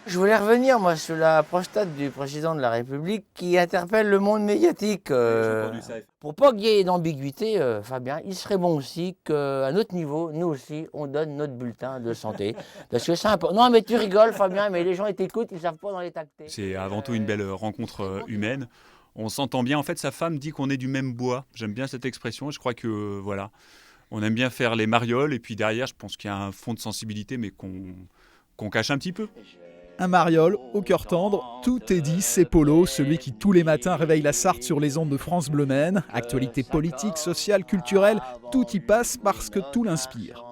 Je voulais revenir, moi, sur la prostate du président de la République qui interpelle le monde médiatique. Pour pas qu'il y ait d'ambiguïté, Fabien, il serait bon aussi qu'à notre niveau, nous aussi, on donne notre bulletin de santé. Parce que c'est important. Non, mais tu rigoles, Fabien, mais les gens ils t'écoutent, ils savent pas dans les tacter. C'est avant tout une belle rencontre humaine. On s'entend bien. En fait, sa femme dit qu'on est du même bois. J'aime bien cette expression. Je crois que voilà, on aime bien faire les marioles. Et puis derrière, je pense qu'il y a un fond de sensibilité, mais qu'on cache un petit peu. Un mariole, au cœur tendre, tout est dit, c'est Polo, celui qui tous les matins réveille la Sarthe sur les ondes de France Bleu Maine. Actualité politique, sociale, culturelle, tout y passe parce que tout l'inspire.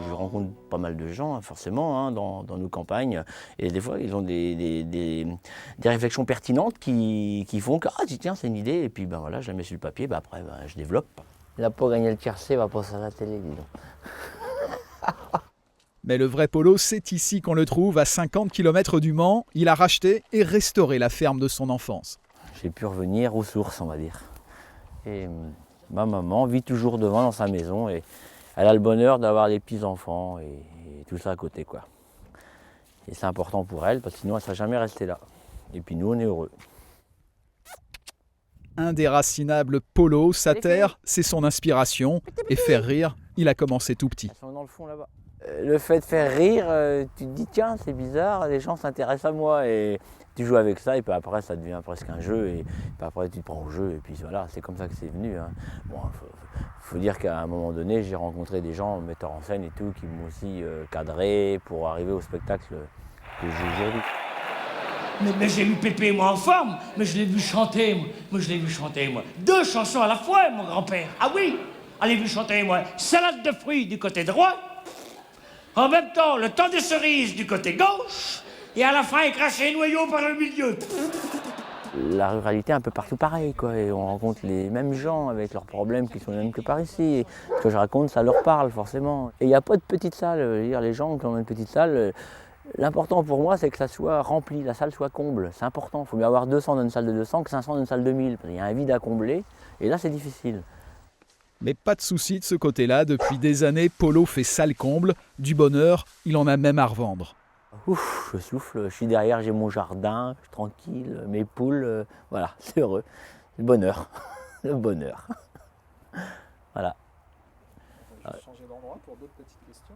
Je rencontre pas mal de gens, forcément, dans nos campagnes. Et des fois, ils ont des réflexions pertinentes qui font que, ah, tiens, c'est une idée. Et puis, ben voilà, je la mets sur le papier, ben après, ben, je développe. Il n'a pas gagné le tiercé, il va passer à la télé, dis donc. Mais le vrai Polo, c'est ici qu'on le trouve, à 50 km du Mans. Il a racheté et restauré la ferme de son enfance. J'ai pu revenir aux sources, on va dire. Et ma maman vit toujours devant dans sa maison et elle a le bonheur d'avoir des petits-enfants et tout ça à côté, quoi. Et c'est important pour elle parce que sinon elle ne serait jamais restée là. Et puis nous, on est heureux. Indéracinable Polo, sa terre, c'est son inspiration. Et faire rire, il a commencé tout petit. Elles sont dans le fond là-bas. Le fait de faire rire, tu te dis tiens, c'est bizarre, les gens s'intéressent à moi et tu joues avec ça et puis après ça devient presque un jeu et puis après tu te prends au jeu et puis voilà, c'est comme ça que c'est venu. Bon, faut dire qu'à un moment donné, j'ai rencontré des gens, metteurs en scène et tout, qui m'ont aussi cadré pour arriver au spectacle que je joue aujourd'hui. Mais j'ai vu Pépé, moi, en forme. Mais je l'ai vu chanter, moi. Moi, je l'ai vu chanter, moi. 2 chansons à la fois, mon grand-père. Ah oui, allez vu chanter, moi. Salade de fruits du côté droit. En même temps, le temps des cerises du côté gauche. Et à la fin, il crache les noyaux par le milieu. La ruralité est un peu partout pareil, quoi. Et on rencontre les mêmes gens avec leurs problèmes qui sont les mêmes que par ici. Et ce que je raconte, ça leur parle, forcément. Et il n'y a pas de petite salle. Je veux dire, les gens qui ont une petite salle, l'important pour moi, c'est que ça soit rempli, la salle soit comble. C'est important. Il faut mieux avoir 200 dans une salle de 200 que 500 dans une salle de 1000. Parce qu'il y a un vide à combler. Et là, c'est difficile. Mais pas de souci de ce côté-là, depuis des années, Polo fait salle comble. Du bonheur, il en a même à revendre. Ouf, je souffle, je suis derrière, j'ai mon jardin, je suis tranquille, mes poules, voilà, c'est heureux. Le bonheur, le bonheur. Voilà. On va changer d'endroit pour d'autres petites questions.